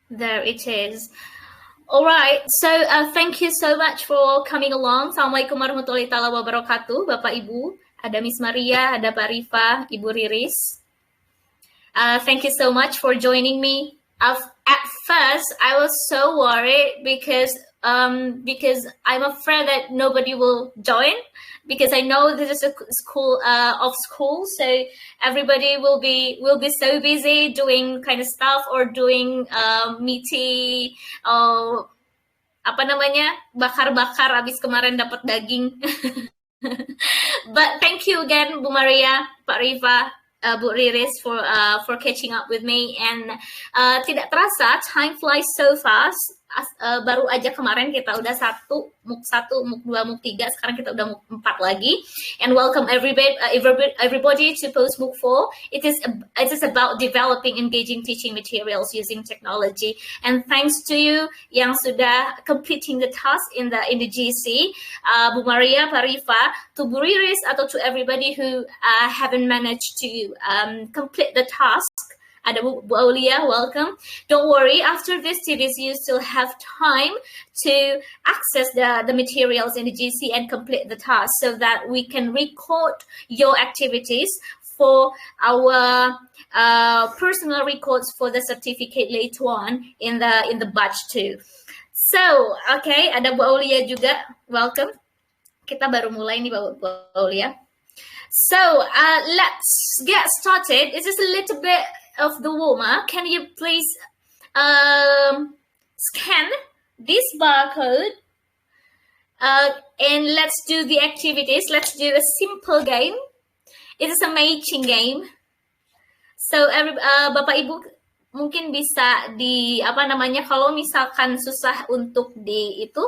There it is. All right, so thank you so much for coming along. Assalamualaikum warahmatullahi wabarakatuh, Bapak Ibu. Ada Miss Maria, ada Pak Rifa, Ibu Riris. Thank you so much for joining me. At first, I was so worried because I'm afraid that nobody will join, because I know this is a school of school, so everybody will be so busy doing kind of stuff or doing meeting or apa namanya, bakar-bakar abis kemarin dapat daging. But thank you again, Bu Maria, Pak Riva, Bu Riris for catching up with me, and tidak terasa time flies so fast. Baru aja kemarin kita udah MOOC 1, MOOC 2, MOOC 3, sekarang kita udah MOOC 4 lagi. And welcome everybody to Post MOOC 4. It is about developing engaging teaching materials using technology. And thanks to you yang sudah completing the task in the GC, Bu Maria, Pak Rifa, to Bu Riris, atau to everybody who haven't managed to complete the task. Ada Bu Aulia, welcome. Don't worry, after this series, you still have time to access the materials in the GC and complete the task so that we can record your activities for our personal records for the certificate later on in the batch 2. So, okay, ada Bu Aulia juga, welcome. Kita baru mulai nih Bu Aulia. So, let's get started. It's just a little bit of the warmer. Can you please scan this barcode and let's do the activities. Let's do a simple game. It is a matching game. So Bapak Ibu mungkin bisa kalau misalkan susah untuk di itu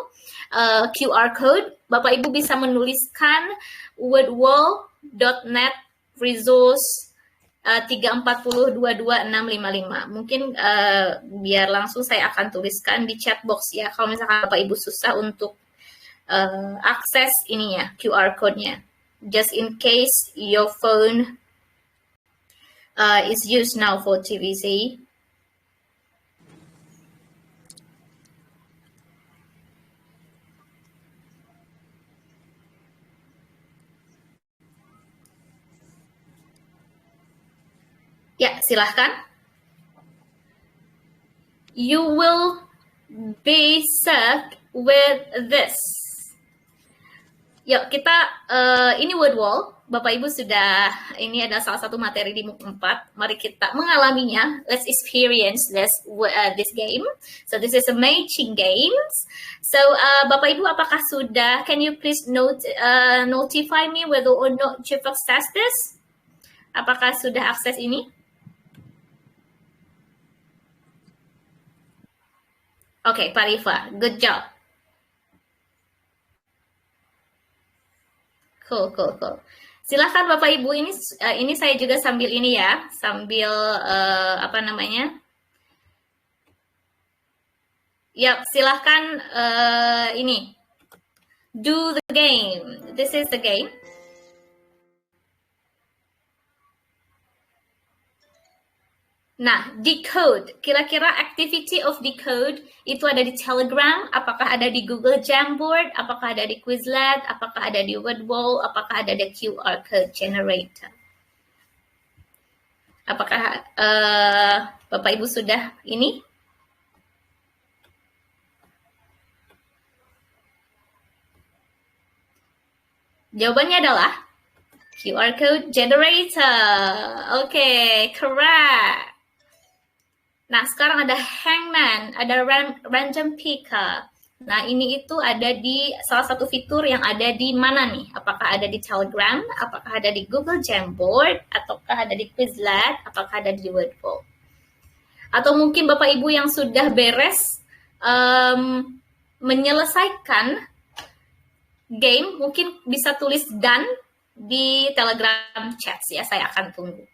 QR code, Bapak Ibu bisa menuliskan wordwall.net resource 3402265. Mungkin biar langsung saya akan tuliskan di chat box ya, kalau misalkan Bapak Ibu susah untuk akses ininya, QR code-nya. Just in case your phone is used now for TVC. Ya, silahkan. You will be served with this. Yuk, kita ini word wall. Bapak Ibu sudah, ini adalah salah satu materi di MOOC 4. Mari kita mengalaminya. Let's experience this game. So this is a matching games. So Bapak Ibu, apakah sudah? Can you please notify me whether or not you've accessed this? Apakah sudah akses ini? Oke, Pak Rifa, good job. Cool. Silahkan Bapak Ibu, ini saya juga sambil ini ya, sambil Yap, silahkan ini. Do the game. This is the game. Nah, decode. Kira-kira activity of decode itu ada di Telegram, apakah ada di Google Jamboard, apakah ada di Quizlet, apakah ada di Wordwall, apakah ada di QR code generator. Apakah Bapak Ibu sudah ini? Jawabannya adalah QR code generator. Oke, correct. Nah, sekarang ada hangman, ada random picker. Nah, ini itu ada di salah satu fitur yang ada di mana nih? Apakah ada di Telegram, apakah ada di Google Jamboard, ataukah ada di Quizlet, apakah ada di Wordwall? Atau mungkin Bapak Ibu yang sudah beres menyelesaikan game, mungkin bisa tulis done di Telegram chat ya, saya akan tunggu.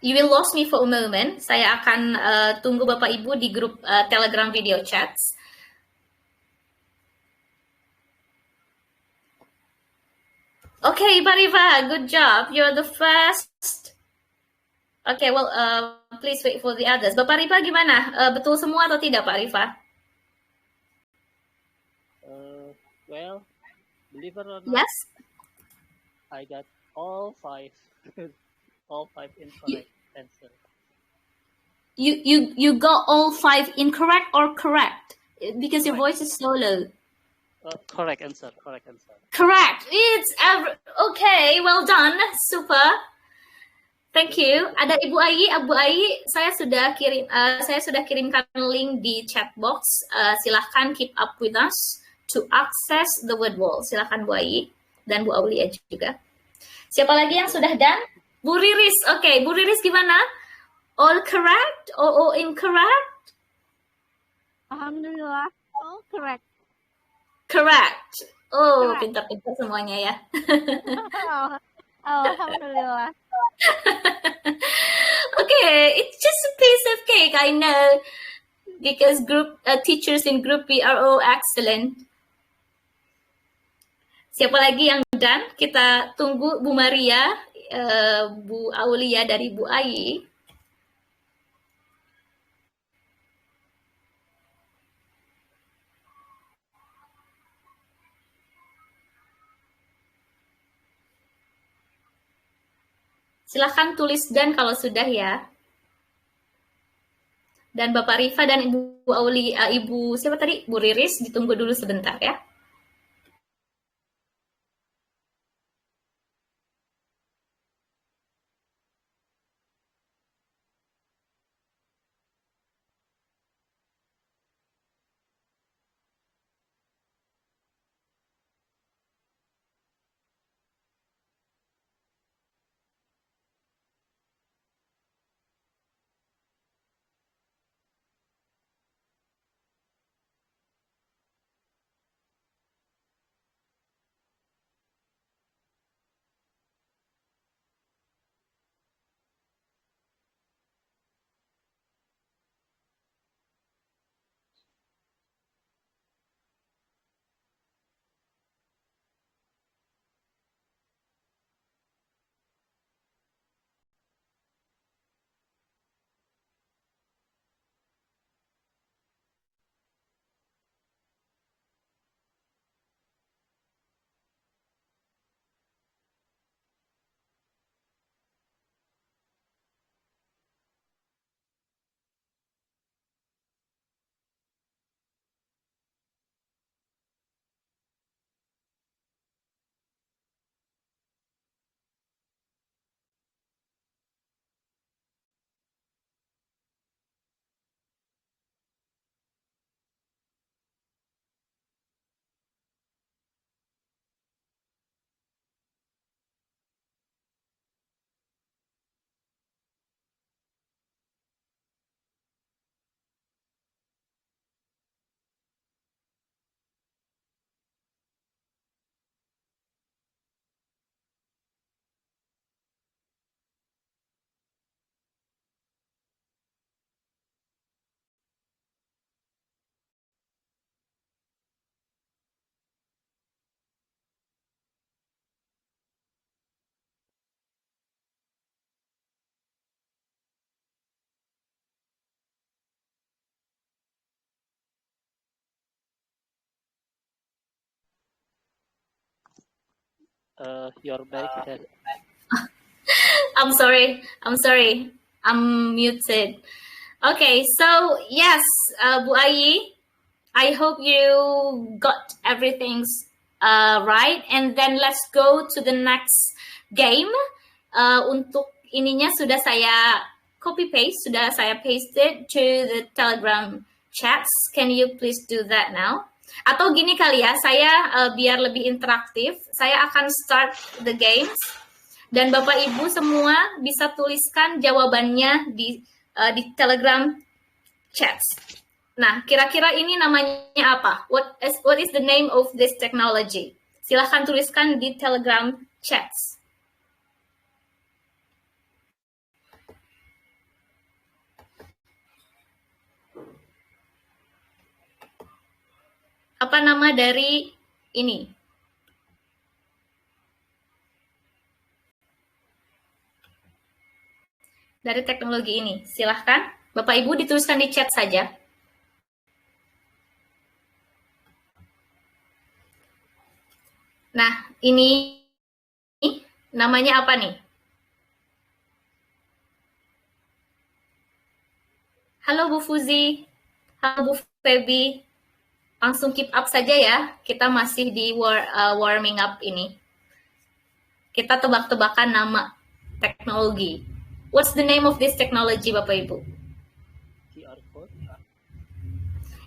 You will lose me for a moment. Saya akan tunggu Bapak Ibu di grup Telegram video chats. Okay, Pak Rifa, good job. You're the first. Okay, well, please wait for the others. Bapak Rifa gimana? Betul semua atau tidak, Pak Rifa? Well, believe it or not, Yes. I got all five, all five incorrect answers. You got all 5 incorrect or correct? Because your Correct. voice is so low. Correct answer. Correct answer. Correct. It's okay. Well done. Super. Thank you. Ada Ibu Ayi, saya sudah kirimkan link di chat box. Silahkan keep up with us to access the word wall. Silahkan Bu Ayi dan Bu Aulia juga. Siapa lagi yang sudah done? Bu Riris. Oke, Bu Riris gimana? All correct or all incorrect? Alhamdulillah, all correct. Correct. Oh, pintar-pintar semuanya ya. Alhamdulillah. Okay, it's just a piece of cake, I know, because teachers in group B are all excellent. Siapa lagi yang done? Kita tunggu Bu Maria, Bu Aulia dari Bu Ayi. Silahkan tulis dan kalau sudah ya. Dan Bapak Rifa dan Ibu Aulia, Ibu siapa tadi? Bu Riris, ditunggu dulu sebentar ya. Your mic has. I'm sorry. I'm muted. Okay, so yes, Bu Ayi, I hope you got everything right. And then let's go to the next game. Untuk ininya sudah saya copy paste, sudah saya pasted to the Telegram chats. Can you please do that now? Atau gini kali ya, saya biar lebih interaktif, saya akan start the games. Dan Bapak Ibu semua bisa tuliskan jawabannya di Telegram chats. Nah, kira-kira ini namanya apa? What is the name of this technology? Silahkan tuliskan di Telegram chats. Apa nama dari ini? dari teknologi ini? Silahkan, Bapak Ibu dituliskan di chat saja. Nah, ini namanya apa nih? Halo Bu Fuzi, halo Bu Feby. Langsung keep up saja ya, kita masih di warming up ini. Kita tebak-tebakan nama teknologi. What's the name of this technology, Bapak Ibu? QR code.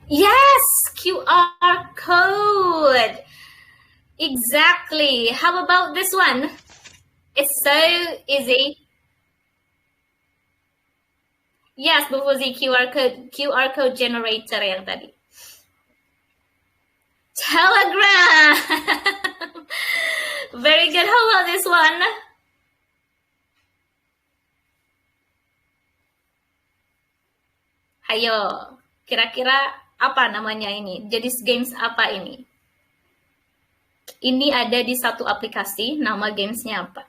Yes, QR code. Exactly. How about this one? It's so easy. Yes, Bu Fuzi, QR code generator yang tadi. Telegram. Very good. How about this one? Ayo, kira-kira apa namanya ini? Jadi games apa ini? Ini ada di satu aplikasi, nama gamesnya apa?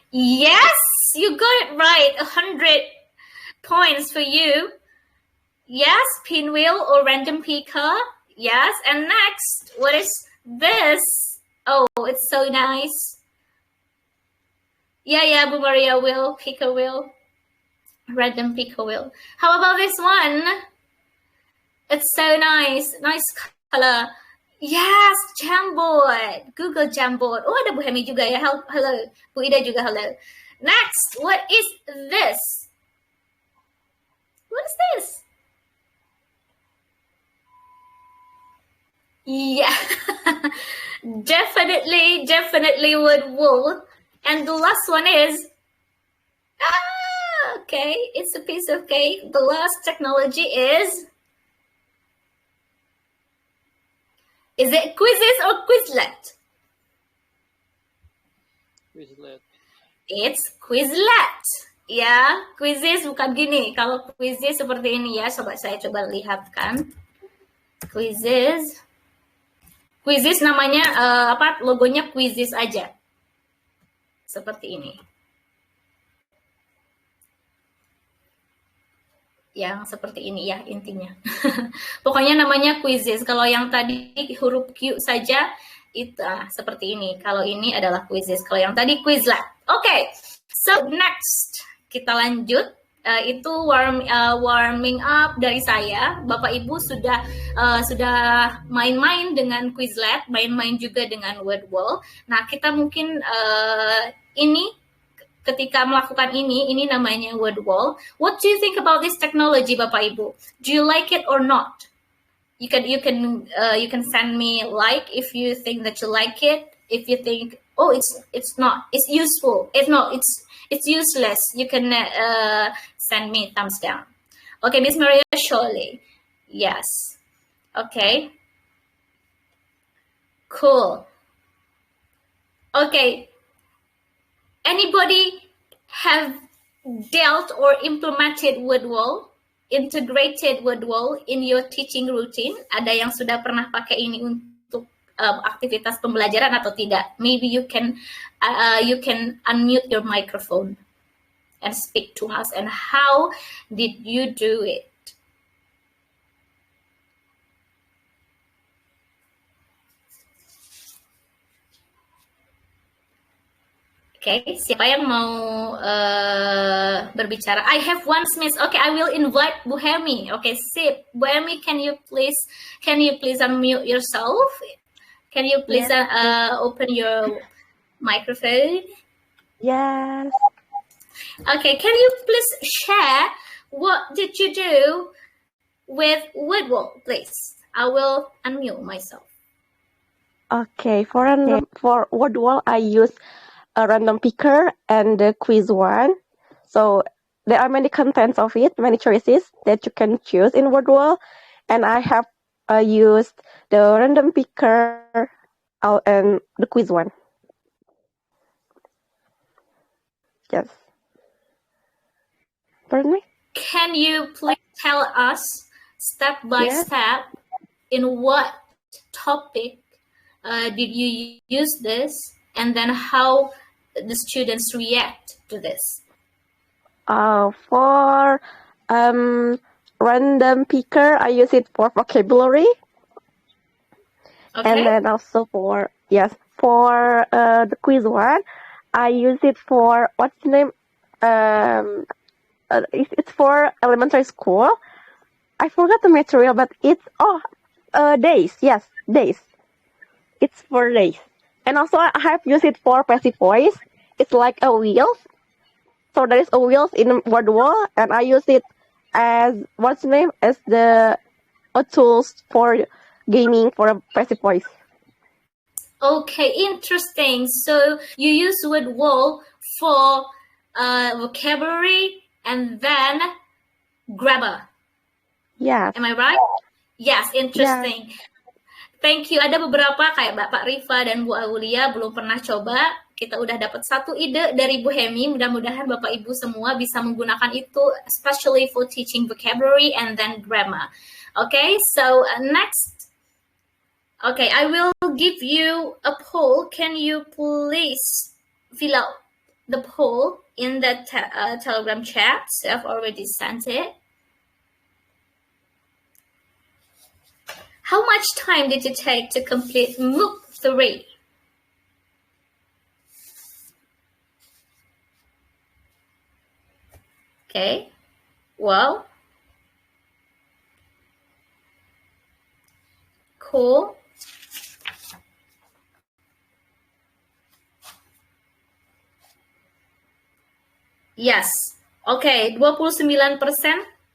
Yes, you got it right. 100 points for you. Yes, pinwheel or random picker. Yes, and next, what is this? Oh, it's so nice. Yeah, Bu Maria wheel, picker wheel, random picker wheel. How about this one? It's so nice, nice color. Yes, Jamboard, Google Jamboard. Oh, ada Bu Hemi juga ya. Hello, Bu Ida juga hello. Next, what is this? What is this? Yeah, definitely wood wool. And the last one is, okay, it's a piece of cake. The last technology is it Quizzes or Quizlet? Quizlet. It's Quizlet. Ya, Quizzes bukan gini. Kalau Quizzes seperti ini ya, saya coba lihatkan. Quizzes namanya logonya Quizzes aja. Seperti ini. Yang seperti ini ya intinya. Pokoknya namanya Quizzes. Kalau yang tadi huruf Q saja itu seperti ini. Kalau ini adalah Quizzes. Kalau yang tadi Quizlet. Okay. So next kita lanjut. Itu warming up dari saya. Bapak Ibu sudah main-main dengan Quizlet, main-main juga dengan Wordwall. Nah, kita mungkin ini ketika melakukan ini namanya Wordwall. What do you think about this technology, Bapak Ibu? Do you like it or not? You can send me like if you think that you like it. If you think it's not, it's useful. It's useless. You can send me thumbs down. Okay, Miss Maria surely. Yes. Okay. Cool. Okay. Anybody have dealt or implemented Wordwall, integrated Wordwall in your teaching routine? Ada yang sudah pernah pakai ini untuk aktivitas pembelajaran atau tidak? Maybe you can unmute your microphone and speak to us. And how did you do it? Okay, siapa yang mau berbicara? I have one Smith. Okay, I will invite Bu Hemi. Okay, sip. Bu Hemi, can you please unmute yourself? Can you please open your microphone? Yes. Okay, can you please share what did you do with Wordwall, please? I will unmute myself. Okay, for Wordwall, I use a random picker and the quiz one. So there are many contents of it, many choices that you can choose in Wordwall. And I have used the random picker and the quiz one. Yes. Pardon me? Can you please tell us step by step in what topic did you use this, and then how the students react to this? For random picker, I use it for vocabulary, and Okay. then also for the quiz one, I use it for what's the name? It's for elementary school. I forgot the material, but it's days. Yes, days. It's for days. And also I have used it for passive voice. It's like a wheel. So there is a wheels in word wall, and I use it as as the tools for gaming for a passive voice. Okay, interesting. So you use word wall for vocabulary and then grammar. Yes. Am I right? Yes, interesting. Thank you. Ada beberapa kayak Bapak Rifa dan Bu Aulia belum pernah coba. Kita udah dapat satu ide dari Bu Hemi. Mudah-mudahan Bapak Ibu semua bisa menggunakan itu, especially for teaching vocabulary and then grammar. Okay, so next. Okay, I will give you a poll. Can you please fill out the poll in the Telegram chat? So I've already sent it. How much time did you take to complete MOOC 3? Okay, well, cool. Yes, okay, 29%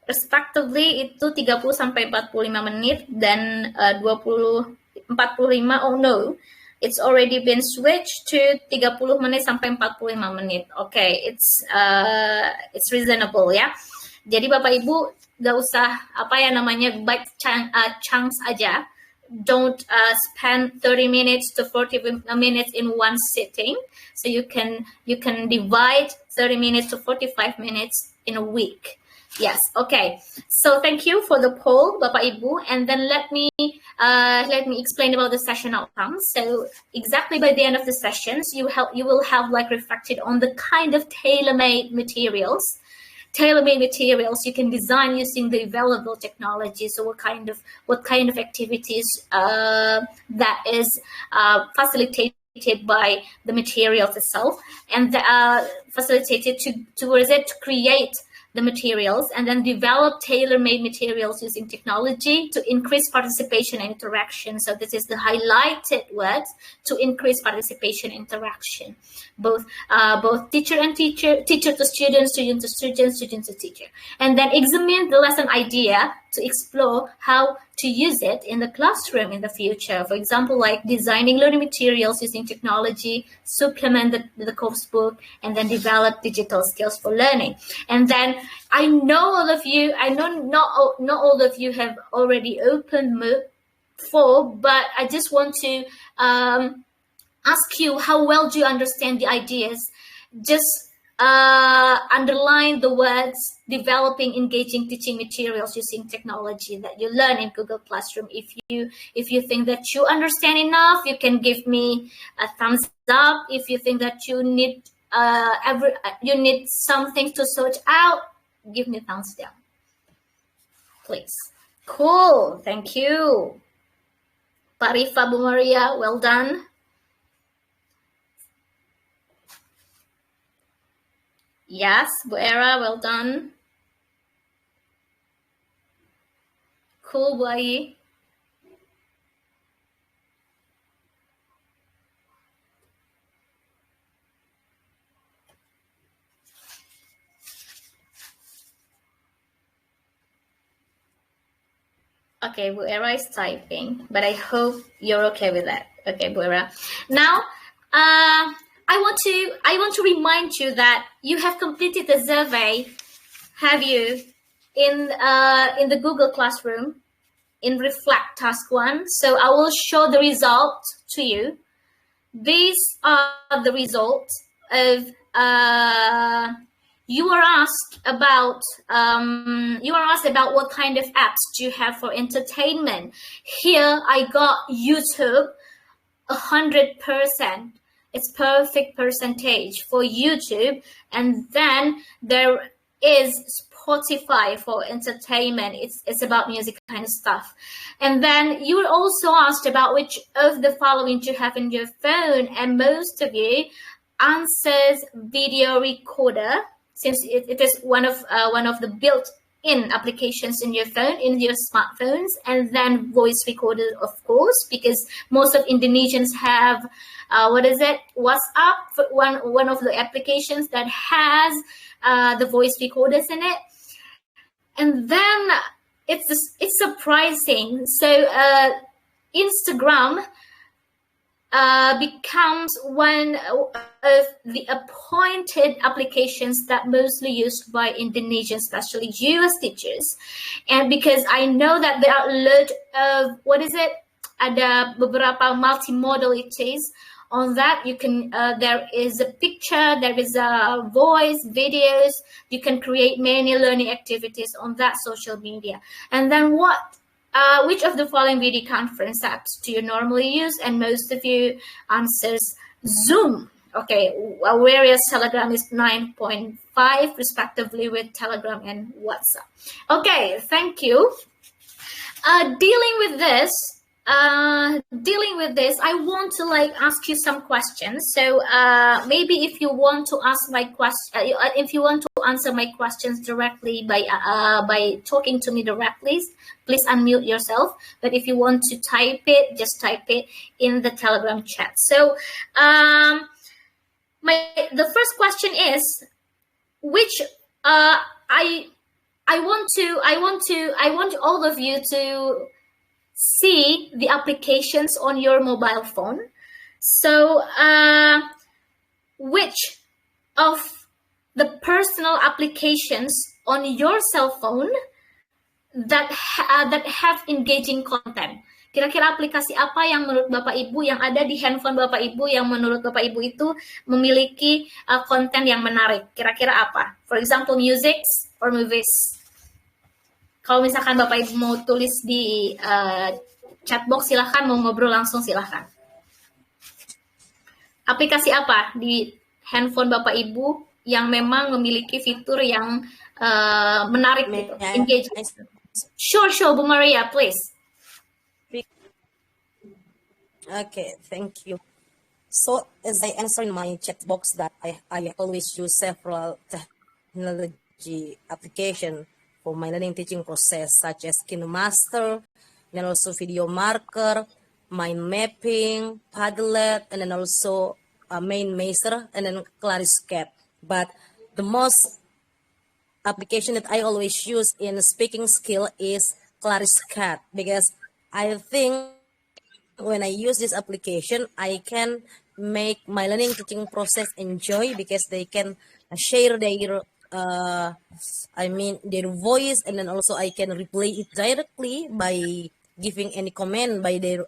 respectively itu 30 sampai 45 menit dan 45 oh no, it's already been switched to 30 menit sampai 45 menit. Okay, it's reasonable ya. Jadi Bapak Ibu gak usah bite chunks aja. Don't spend 30 minutes to 40 minutes in one sitting. So you can divide 30 minutes to 45 minutes in a week. Yes, okay. So thank you for the poll, Bapak Ibu, and then let me explain about the session outcomes. So exactly by the end of the sessions, you will have like reflected on the kind of tailor-made materials you can design using the available technology. So what kind of activities that is facilitated by the materials itself, and facilitated to create the materials, and then develop tailor-made materials using technology to increase participation and interaction. So this is the highlighted words, to increase participation and interaction. Both teacher and teacher to student, student to student, student to teacher. And then examine the lesson idea to explore how to use it in the classroom in the future. For example, like designing learning materials using technology, supplement the course book, and then develop digital skills for learning. And then I know not all of you have already opened MOOC 4, but I just want to ask you, how well do you understand the ideas? Just underline the words developing engaging teaching materials using technology that you learn in Google Classroom. If you think that you understand enough, you can give me a thumbs up. If you think that you need something to search out, give me a thumbs down, please. Cool, thank you. Pak Rifa, Bu Maria, well done. Yes, Bu Era, well done. Cool, Bu Ayi. Okay, Bu Era is typing, but I hope you're okay with that. Okay, Bu Era. Now, I want to remind you that you have completed the survey, have you, in the Google Classroom in Reflect Task 1. So I will show the result to you. These are the results of you are asked about what kind of apps do you have for entertainment. Here I got YouTube 100%. It's perfect percentage for YouTube, and then there is Spotify for entertainment. It's about music kind of stuff. And then you were also asked about which of the following you have in your phone, and most of you answers video recorder, since it is one of the built-in applications in your phone, in your smartphones, and then voice recorder, of course, because most of Indonesians have WhatsApp, one of the applications that has the voice recorders in it. And then it's surprising. So Instagram becomes one of the appointed applications that mostly used by Indonesians, especially you as teachers. And because I know that there are a lot of ada beberapa multimodalities on that. You can there is a picture, there is a voice, videos. You can create many learning activities on that social media. And then which of the following video conference apps do you normally use? And most of you answers Zoom. Okay, whereas Telegram is 9.5 respectively with Telegram and WhatsApp. Okay, thank you. Dealing with this, I want to ask you some questions. So maybe if you want to ask my question, if you want to answer my questions directly by talking to me directly, please unmute yourself. But if you want to type it, just type it in the Telegram chat. So the first question is, which I want all of you to see the applications on your mobile phone. So which of the personal applications on your cell phone that have engaging content? Kira-kira aplikasi apa yang menurut Bapak Ibu yang ada di handphone Bapak Ibu yang menurut Bapak Ibu itu memiliki konten yang menarik? Kira-kira apa? For example, music or movies. Kalau misalkan Bapak Ibu mau tulis di chatbox, silahkan. Mau ngobrol langsung, silahkan. Aplikasi apa di handphone Bapak Ibu yang memang memiliki fitur yang menarik gitu, engaging? Sure, Bu Maria, please. Okay, thank you. So as I answer in my chat box that I always use several technology application for my learning teaching process, such as KineMaster, and also Video Marker, Mind Mapping, Padlet, and then also MainMaster, and then Clariscat. But the most application that I always use in speaking skill is Clariscat, because I think when I use this application, I can make my learning teaching process enjoy, because they can share their their voice, and then also I can replay it directly by giving any comment by their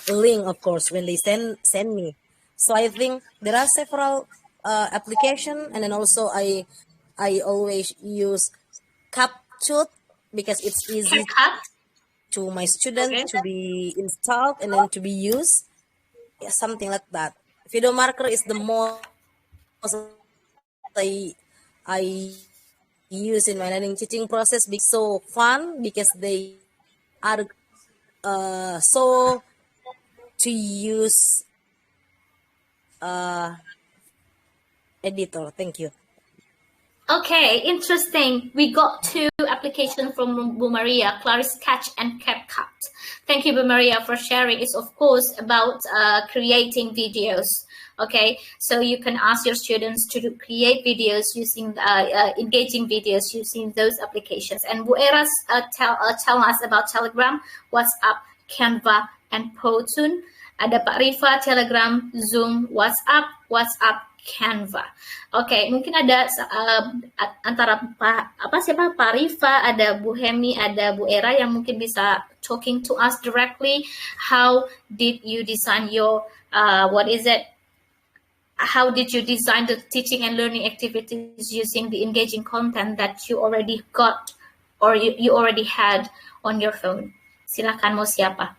link, of course, when they send me. So I think there are several application, and then also I always use CapCut, because it's easy to my students to be installed and then to be used. Yeah, something like that. Video Marker is the most I use in my learning teaching process. Be so fun, because they are so to use editor. Thank you. Okay, interesting. We got two applications from Bu Maria, Clariscat and CapCut. Thank you, Bu Maria, for sharing. It's of course about creating videos. Okay, so you can ask your students to create videos using engaging videos using those applications. And Bu Era tell us about Telegram, WhatsApp, Canva, and Powtoon. Ada Pak Rifa, Telegram, Zoom, WhatsApp, Canva. Oke, mungkin ada antara Pak Rifa, ada Bu Hemi, ada Bu Era yang mungkin bisa talking to us directly. How did you design your how did you design the teaching and learning activities using the engaging content that you already got or you already had on your phone? Silakan, mau siapa?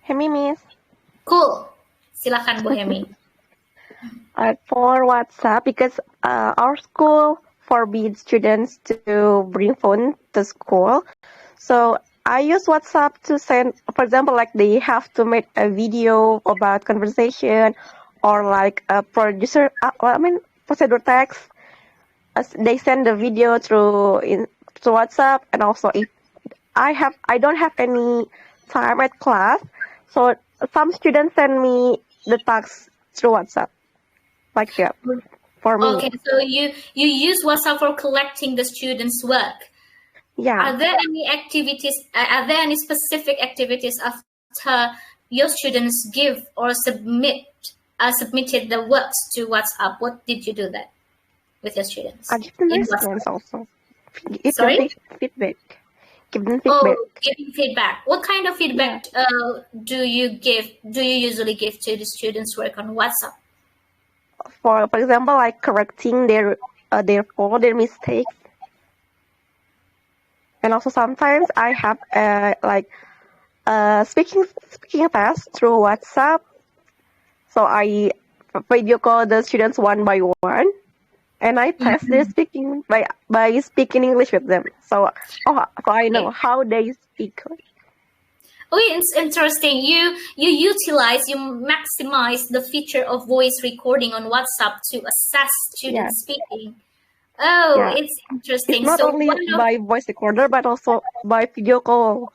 Hemi, Miss. Cool. Silakan Bu Hemi. For WhatsApp, because our school forbids students to bring phone to school, so I use WhatsApp to send, for example, like they have to make a video about conversation, or like a procedure text. They send the video through WhatsApp, and also if I don't have any time at class, so some students send me the text through WhatsApp, like that. For me, Okay, so you use WhatsApp for collecting the students' work. yeah. Are there any activities? Are there any specific activities after your students give or submitted the works to WhatsApp? What did you do that with your students? I give them in response WhatsApp? also. Give Sorry? them feedback. Give them feedback. Oh, giving feedback. What kind of feedback do you usually give to the students' work on WhatsApp? For example, like correcting their fault, their mistakes, and also sometimes I have speaking test through WhatsApp. So I video call the students one by one, and I test their speaking by speaking English with them. So I know how they speak. Oh, it's interesting. You maximize the feature of voice recording on WhatsApp to assess students speaking. Oh, Yeah. it's interesting. It's not So only by voice recorder, but also by video call.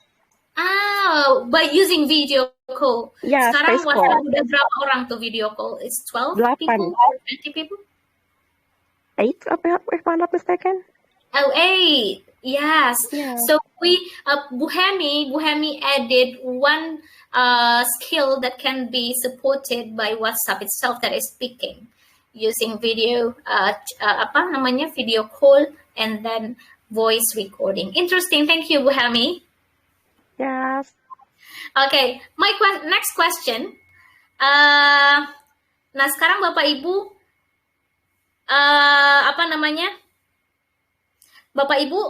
by using video call. Yeah, Sekarang face WhatsApp call. udah berapa orang tuh video call? It's 12 8. people or 20 people? 8, if I'm not mistaken. Oh, 8. Yes. Yeah. So we, Bu Hemi added one skill that can be supported by WhatsApp itself, that is speaking using video, video call and then voice recording. Interesting. Thank you, Bu Hemi. Yes. Okay, my next question. Nah sekarang Bapak Ibu, Bapak Ibu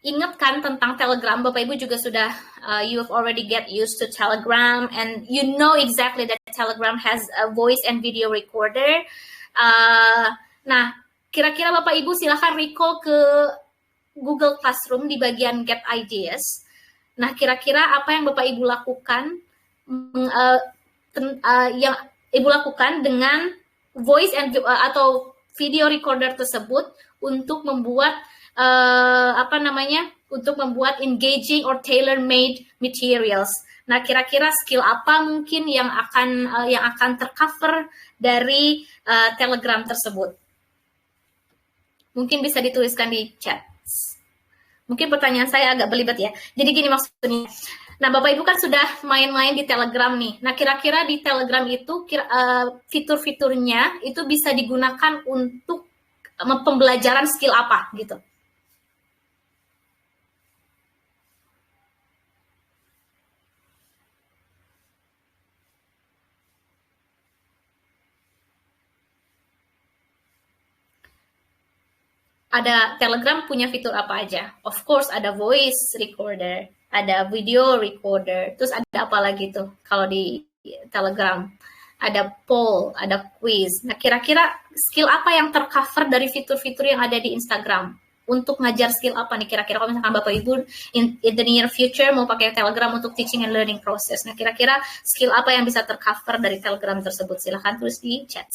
ingatkan tentang Telegram. Bapak Ibu juga sudah, you have already get used to Telegram, and you know exactly that Telegram has a voice and video recorder. Nah, kira-kira Bapak Ibu silahkan recall ke Google Classroom di bagian Get Ideas. Nah, kira-kira apa yang Bapak Ibu lakukan, yang Ibu lakukan dengan voice and atau video recorder tersebut untuk membuat untuk membuat engaging or tailor-made materials. Nah, kira-kira skill apa mungkin yang akan tercover dari Telegram tersebut? Mungkin bisa dituliskan di chat. Mungkin pertanyaan saya agak belibet ya. Jadi gini maksudnya. Nah, Bapak Ibu kan sudah main-main di Telegram nih. Nah, kira-kira di Telegram itu fitur-fiturnya itu bisa digunakan untuk pembelajaran skill apa gitu? Ada Telegram punya fitur apa aja? Of course ada voice recorder, ada video recorder, terus ada apa lagi tuh kalau di Telegram? Ada poll, ada quiz. Nah, kira-kira skill apa yang tercover dari fitur-fitur yang ada di Instagram? Untuk ngajar skill apa nih kira-kira kalau misalkan Bapak Ibu in the near future mau pakai Telegram untuk teaching and learning process. Nah, kira-kira skill apa yang bisa tercover dari Telegram tersebut? Silahkan tulis di chat.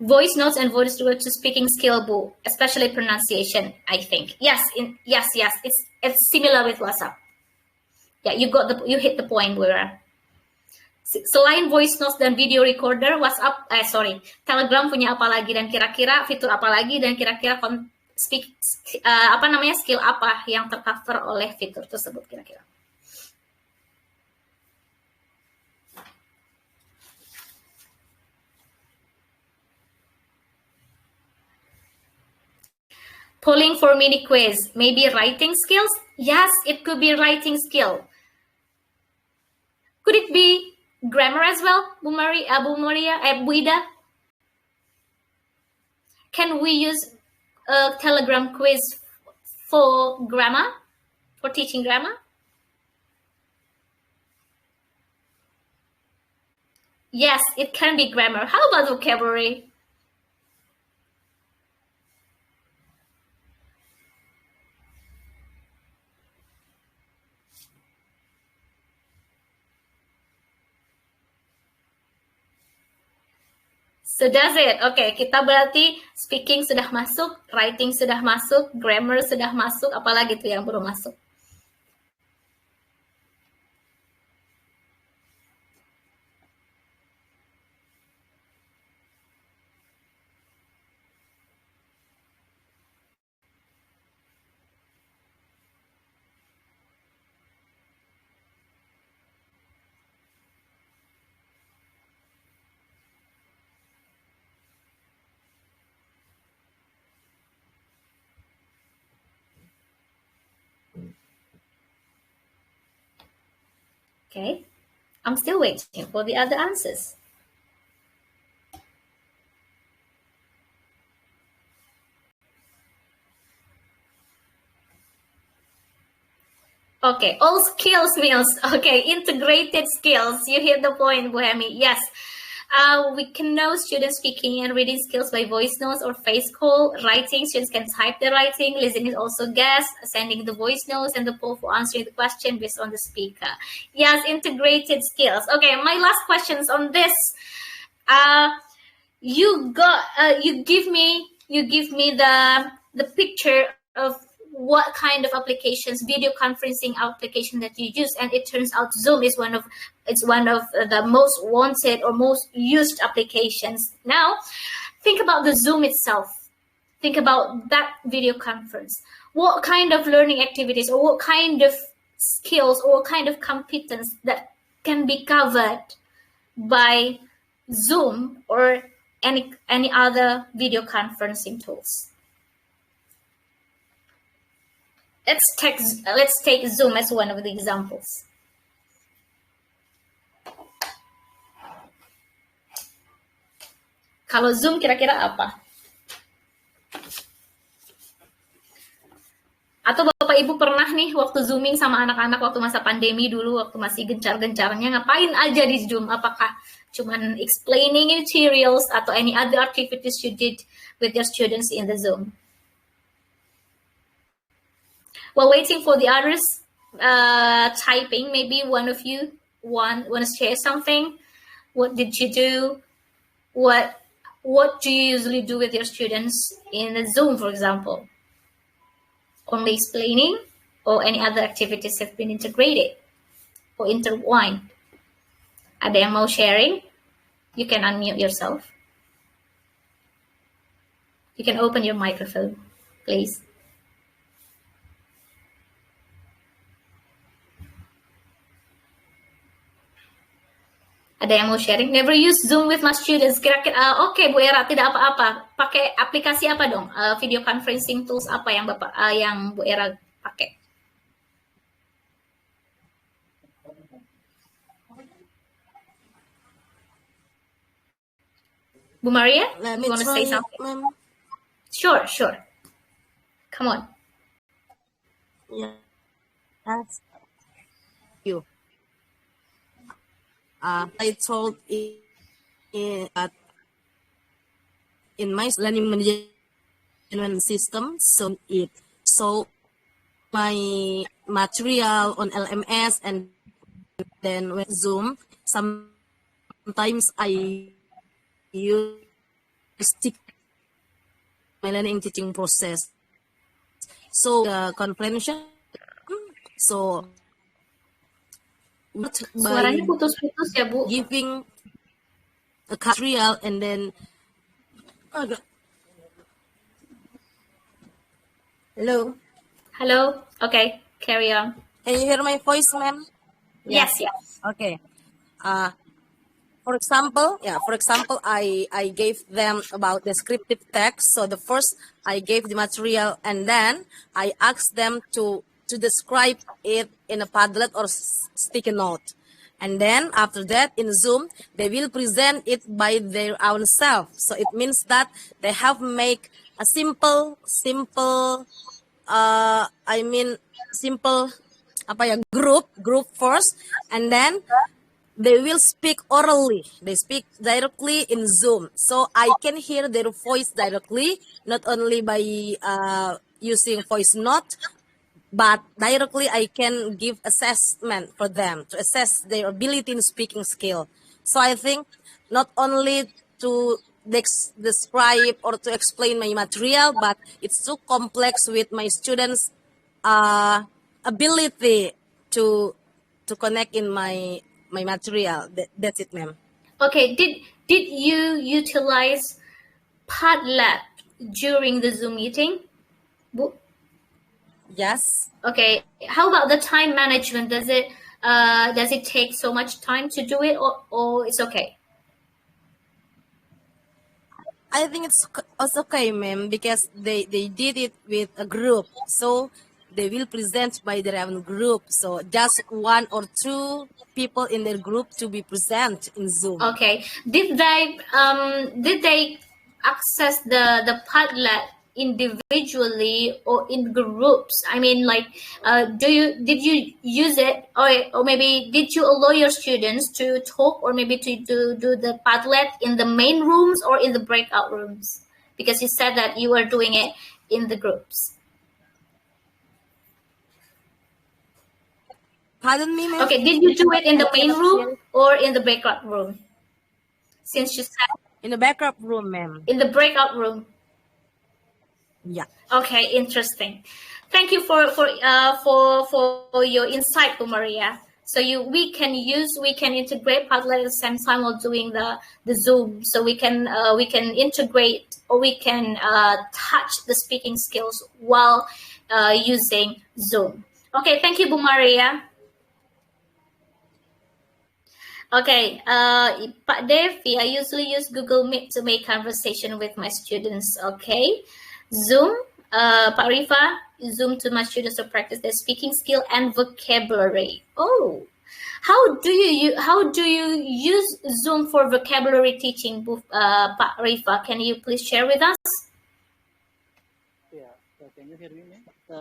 Voice notes and voice to speaking skill, Bu, especially pronunciation, I think. Yes, yes. It's similar with WhatsApp. Yeah, you hit the point, Wira. Selain voice notes dan video recorder, Telegram punya apa lagi, dan kira-kira fitur apa lagi, dan kira-kira skill apa yang tercover oleh fitur tersebut kira-kira? Polling for mini quiz, maybe writing skills? Yes, it could be writing skill. Could it be grammar as well, Bu Ida? Can we use a Telegram quiz for grammar, for teaching grammar? Yes, it can be grammar. How about vocabulary? So does it? Okay, kita berarti speaking sudah masuk, writing sudah masuk, grammar sudah masuk, apalagi tuh yang belum masuk? Okay, I'm still waiting for the other answers. Okay, all skills meals. Okay, integrated skills. You hit the point, Bohemi. Yes. We can know students speaking and reading skills by voice notes or face call. Writing, students can type their writing. Listening is also guess. Sending the voice notes and the poll for answering the question based on the speaker. Yes, integrated skills. Okay, my last questions on this. You give me the picture of what kind of applications, video conferencing application that you use, and it turns out Zoom is one of the most wanted or most used applications. Now, think about the Zoom itself. Think about that video conference. What kind of learning activities or what kind of skills or what kind of competence that can be covered by Zoom or any other video conferencing tools? Let's take Zoom as one of the examples. Kalau Zoom kira-kira apa? Atau Bapak Ibu pernah nih waktu Zooming sama anak-anak waktu masa pandemi dulu, waktu masih gencar-gencarnya, ngapain aja di Zoom? Apakah cuman explaining materials atau any other activities you did with your students in the Zoom? While waiting for the others typing, maybe one of you want to share something. What did you do? What do you usually do with your students in the Zoom, for example? Only explaining or any other activities have been integrated or intertwined? Ada yang mau sharing? You can unmute yourself. You can open your microphone, please. Ada yang mau sharing? Never use Zoom with my students. Kira-kira, oke, Bu Era, tidak apa-apa. Pakai aplikasi apa dong? Video conferencing tools apa yang yang Bu Era pakai? Bu Maria, you want to say something? Sure. Come on. Yeah. Thanks. You. I told in my learning management system, so my material on LMS, and then with Zoom, sometimes I use stick my learning teaching process. So the convention, so Suaranya putus-putus ya, Bu. Giving a material and then Hello. Okay, carry on. Can you hear my voice, ma'am? Yes. Okay. For example, I gave them about descriptive text. So the first I gave the material and then I asked them to describe it in a Padlet or sticky note. And then after that in Zoom, they will present it by their own self. So it means that they have make a simple simple group first, and then they will speak orally. They speak directly in Zoom, so I can hear their voice directly, not only by using voice note, but directly I can give assessment for them to assess their ability in speaking skill. So I think not only to describe or to explain my material, but it's too complex with my students' ability to connect in my material. That's it, ma'am. Okay, did you utilize Padlet during the Zoom meeting? Yes. Okay, how about the time management? Does it take so much time to do it, or it's okay? I think it's okay, ma'am, because they did it with a group. So they will present by their own group. So just one or two people in their group to be present in Zoom. Okay. Did they access the Padlet individually or in groups? I mean, like, did you use it, or maybe did you allow your students to talk, or maybe to do the Padlet in the main rooms or in the breakout rooms? Because you said that you were doing it in the groups. Pardon me, ma'am? Okay, did you do it in the main room or in the breakout room? Since you said In the backup room, ma'am. in the breakout room. Yeah. Okay, interesting. Thank you for your insight, Bu Maria. So we can integrate Padlet at the same time while doing the Zoom. So we can integrate, or we can touch the speaking skills while using Zoom. Okay, thank you, Bu Maria. Okay, Pak Devi, I usually use Google Meet to make conversation with my students. Okay, Zoom, Pak Rifa, Zoom to my students to practice their speaking skill and vocabulary. Oh, how do you use Zoom for vocabulary teaching, Pak Rifa? Can you please share with us? Yeah. Can you hear me,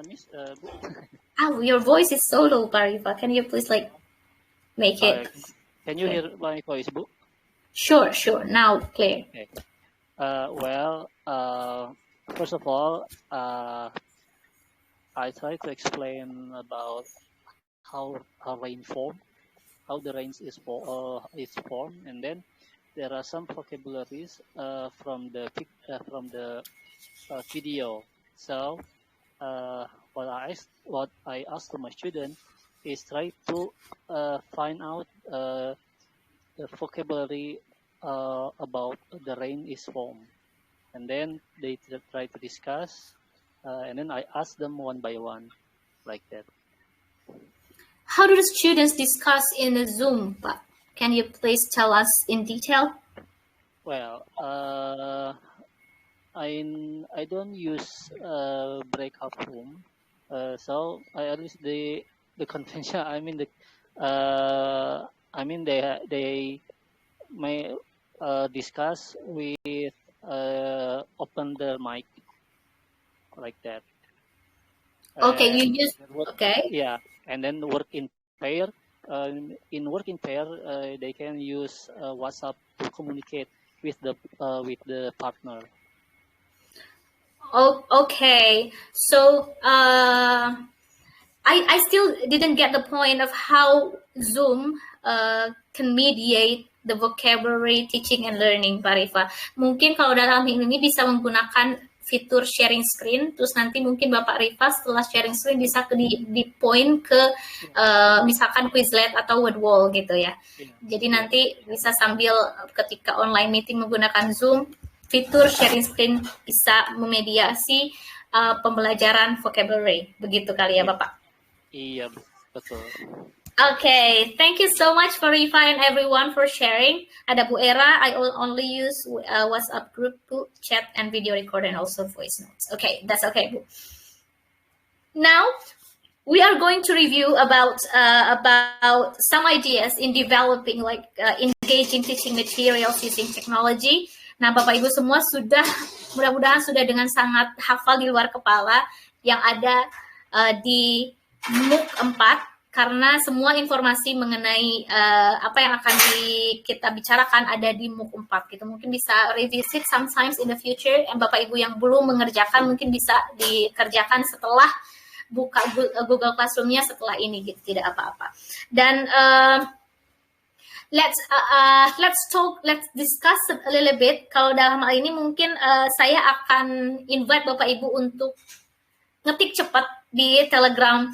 Miss? Bu? Oh, your voice is so low, Pak Rifa. Can you please make it? Can you hear my voice, Bu? Sure. Now clear. Okay. First of all, I try to explain about how rain form, how the rain is formed, and then there are some vocabularies from the video. So what I ask to my student is try to find out the vocabulary about the rain is formed, and then they try to discuss, and then I ask them one by one, like that. How do the students discuss in the Zoom? Can you please tell us in detail? Well, I don't use breakout room, so at least the convention. They may discuss with open the mic, like that. Okay, you use okay. Yeah, and then work in pair. In working pair, they can use WhatsApp to communicate with the partner. Oh, okay. So I still didn't get the point of how Zoom can mediate the vocabulary teaching and learning, Pak Rifa. Mungkin kalau dalam ini bisa menggunakan fitur sharing screen, terus nanti mungkin Bapak Rifa setelah sharing screen bisa di point ke misalkan Quizlet atau Wordwall gitu ya. Jadi nanti bisa sambil ketika online meeting menggunakan Zoom, fitur sharing screen bisa memediasi pembelajaran vocabulary. Begitu kali ya Bapak? Iya, betul. Okay, thank you so much for Rifa and everyone for sharing. Ada Bu Era, I only use WhatsApp group, chat, and video recorder, and also voice notes. Okay, that's okay, Bu. Now, we are going to review about some ideas in developing engaging teaching materials using technology. Nah, Bapak Ibu semua sudah, mudah-mudahan sudah dengan sangat hafal di luar kepala yang ada di MOOC 4, karena semua informasi mengenai apa yang akan kita bicarakan ada di MOOC 4 gitu. Mungkin bisa revisit sometimes in the future, yang Bapak Ibu yang belum mengerjakan mungkin bisa dikerjakan setelah buka Google Classroom-nya setelah ini gitu, tidak apa-apa. Dan let's discuss a little bit. Kalau dalam hal ini mungkin saya akan invite Bapak Ibu untuk ngetik cepat di Telegram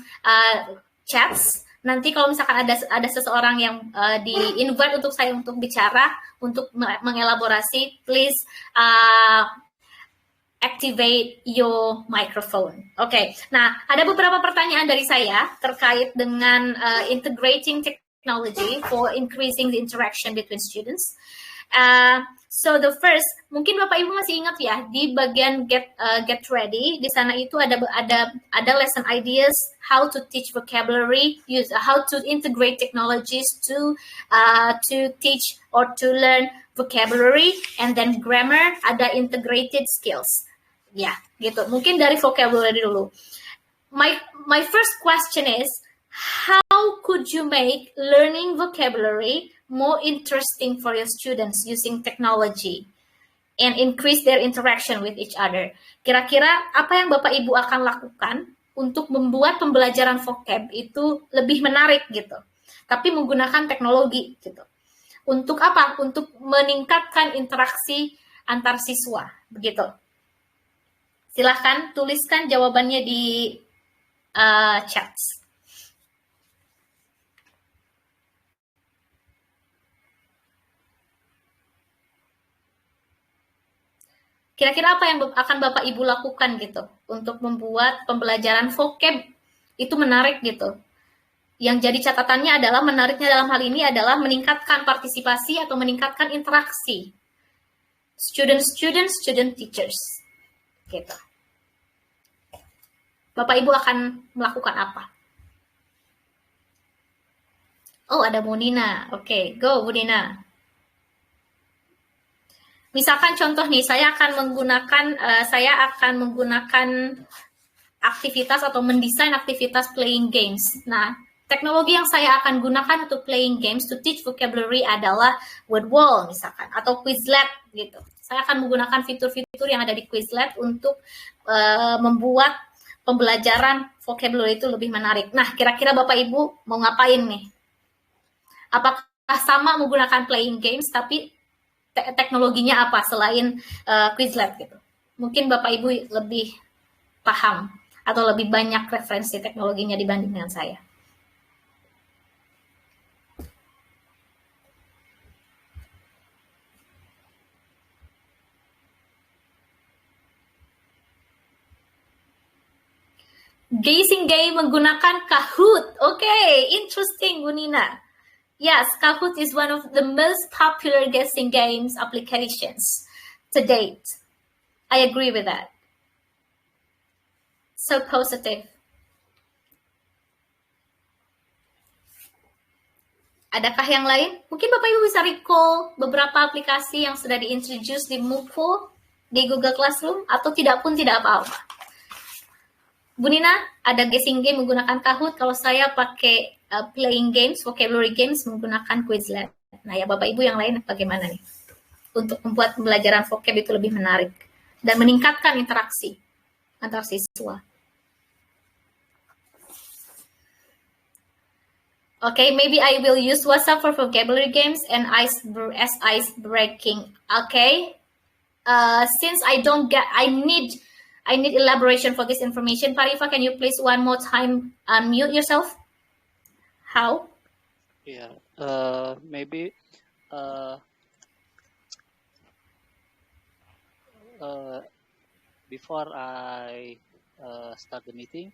chats. Nanti kalau misalkan ada seseorang yang di-invite untuk saya untuk bicara, untuk mengelaborasi, please activate your microphone. Oke. Nah, ada beberapa pertanyaan dari saya terkait dengan integrating technology for increasing the interaction between students. So the first, mungkin Bapak Ibu masih ingat ya, di bagian get ready, di sana itu ada lesson ideas, how to teach vocabulary, how to integrate technologies to teach or to learn vocabulary, and then grammar, ada integrated skills. Ya, gitu. Mungkin dari vocabulary dulu. My first question is, how could you make learning vocabulary more interesting for your students using technology and increase their interaction with each other? Kira-kira apa yang Bapak Ibu akan lakukan untuk membuat pembelajaran vocab itu lebih menarik gitu, tapi menggunakan teknologi gitu. Untuk apa? Untuk meningkatkan interaksi antar siswa, begitu. Silahkan tuliskan jawabannya di chat. Kira-kira apa yang akan Bapak Ibu lakukan gitu untuk membuat pembelajaran vocab itu menarik gitu. Yang jadi catatannya adalah, menariknya dalam hal ini adalah meningkatkan partisipasi atau meningkatkan interaksi student teachers gitu. Bapak Ibu akan melakukan apa? Oh, ada Bu Nina. Oke, go Bu Nina. Misalkan contoh nih, saya akan menggunakan aktivitas atau mendesain aktivitas playing games. Nah, teknologi yang saya akan gunakan untuk playing games to teach vocabulary adalah word wall misalkan, atau Quizlet gitu. Saya akan menggunakan fitur-fitur yang ada di Quizlet untuk membuat pembelajaran vocabulary itu lebih menarik. Nah, kira-kira Bapak Ibu mau ngapain nih? Apakah sama menggunakan playing games, tapi teknologinya apa selain Quizlet gitu? Mungkin Bapak Ibu lebih paham atau lebih banyak referensi teknologinya dibanding dengan saya. Guessing game menggunakan Kahoot. Okay, interesting, Bu Nina. Yes, Kahoot is one of the most popular guessing games applications to date. I agree with that. So positive. Adakah yang lain? Mungkin Bapak Ibu bisa recall beberapa aplikasi yang sudah diintroduce di MOOC di Google Classroom, atau tidak pun tidak apa-apa. Bu Nina, ada guessing game menggunakan Kahoot. Kalau saya pakai playing games, vocabulary games menggunakan Quizlet. Nah ya Bapak Ibu yang lain bagaimana nih? Untuk membuat pembelajaran vocab itu lebih menarik dan meningkatkan interaksi antar siswa. Okay, maybe I will use WhatsApp for vocabulary games and ice breaking. Okay, since I need elaboration for this information. Parifa, can you please one more time unmute yourself? How? Yeah, maybe before I start the meeting,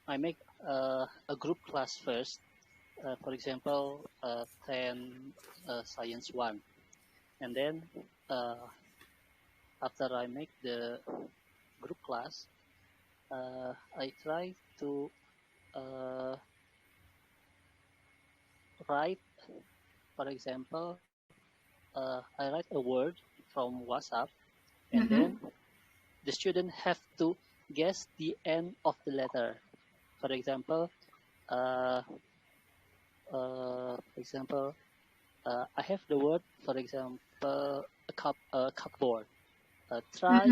I make a group class first. For example, 10 Science 1. And then after I make the group class, I try to write, for example, I write a word from WhatsApp, and then the student have to guess the end of the letter. For example, I have the word, for example, cupboard. Try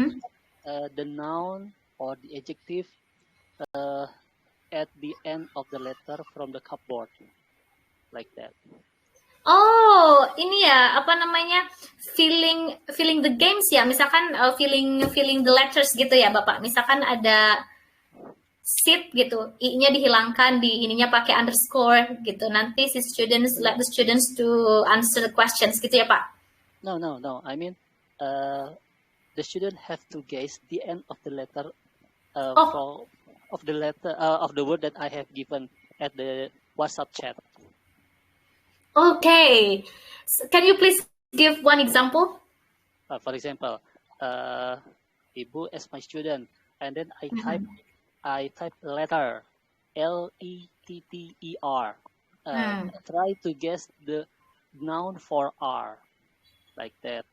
the noun or the adjective at the end of the letter from the cupboard, like that. Oh, ini ya, apa namanya, filling the games ya, misalkan filling the letters gitu ya, Bapak. Misalkan ada sit gitu, i-nya dihilangkan, di ininya pakai underscore gitu. Nanti let the students to answer the questions gitu ya, Pak. No. I mean, the student have to guess the end of the letter of the word that I have given at the WhatsApp chat. Okay. Can you please give one example? For example, Ibu as my student, and then I type letter, letter. Try to guess the noun for R, like that.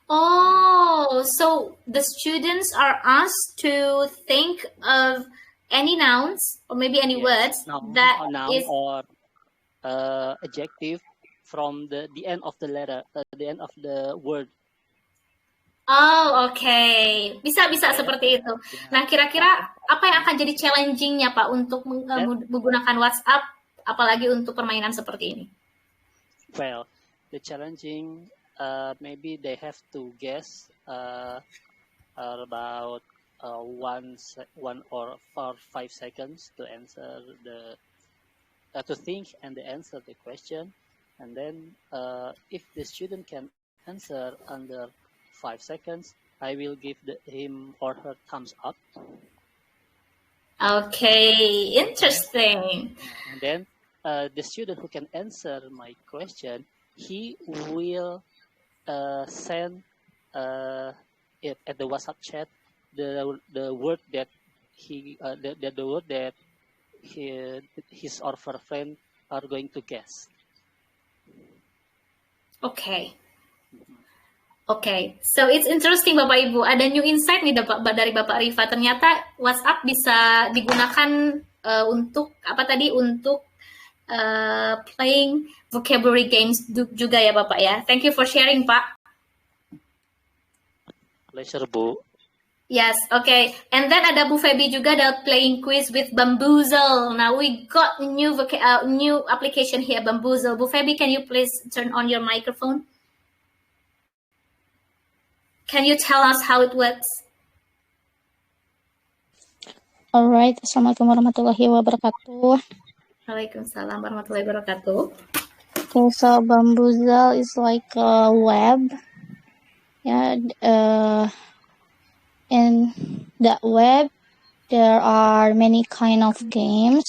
Oh, so the students are asked to think of any nouns or maybe any words noun is or adjective from the end of the letter, the end of the word. Oh, okay. Bisa seperti itu. Nah, kira-kira apa yang akan jadi challenging-nya, Pak, untuk menggunakan WhatsApp, apalagi untuk permainan seperti ini? Well, the challenging, maybe they have to guess about 1 or 5 seconds to answer to think and answer the question, and then if the student can answer under 5 seconds, I will give him or her thumbs up. Okay, interesting. And then the student who can answer my question, he will send it at the WhatsApp chat the word that the word that his or her friend are going to guess. Okay, so it's interesting Bapak Ibu. Ada new insight nih dari Bapak Rifa. Ternyata WhatsApp bisa digunakan untuk playing vocabulary games juga ya Bapak ya. Thank you for sharing Pak. Pleasure Bu. Yes, okay. And then ada Bu Feby juga, ada playing quiz with Bamboozle. Now we got new application here, Bamboozle. Bu Feby, can you please turn on your microphone? Can you tell us how it works? Alright, Assalamualaikum warahmatullahi wabarakatuh. Waalaikumsalam warahmatullahi wabarakatuh. Okay, so Bamboozle is like a web. In that web, there are many kind of games.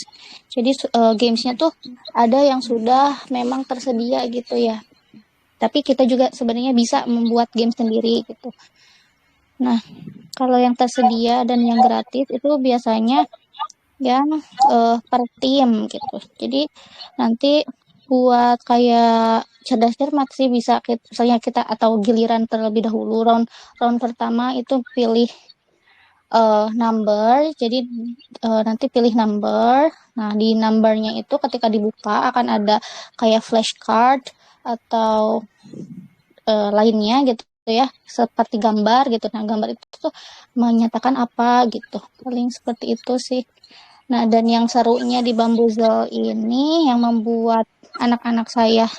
Jadi gamesnya tuh ada yang sudah memang tersedia gitu ya. Tapi kita juga sebenarnya bisa membuat game sendiri gitu. Nah, kalau yang tersedia dan yang gratis itu biasanya yang per tim gitu. Jadi nanti buat kayak cerdas cermat sih bisa misalnya kita atau giliran terlebih dahulu round pertama itu pilih number. Jadi nanti pilih number. Nah, di numbernya itu ketika dibuka akan ada kayak flashcard atau lainnya gitu ya, seperti gambar gitu. Nah, gambar itu tuh menyatakan apa gitu. Paling seperti itu sih. Nah, dan yang serunya di Bamboozle ini yang membuat anak-anak saya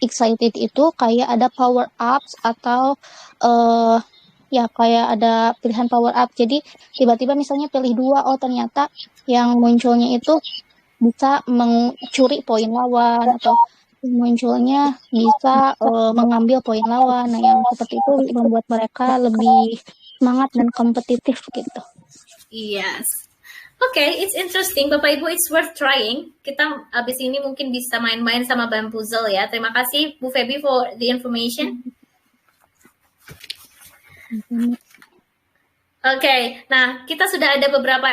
excited itu kayak ada power ups atau ya kayak ada pilihan power up. Jadi tiba-tiba misalnya pilih 2, oh ternyata yang munculnya itu bisa mencuri poin lawan atau munculnya bisa mengambil poin lawan. Nah, yang seperti itu membuat mereka lebih semangat dan kompetitif gitu. Yes. Okay, it's interesting. Bapak Ibu, it's worth trying. Kita abis ini mungkin bisa main-main sama Bamboozle ya. Terima kasih Bu Feby for the information. Oke, nah kita sudah ada beberapa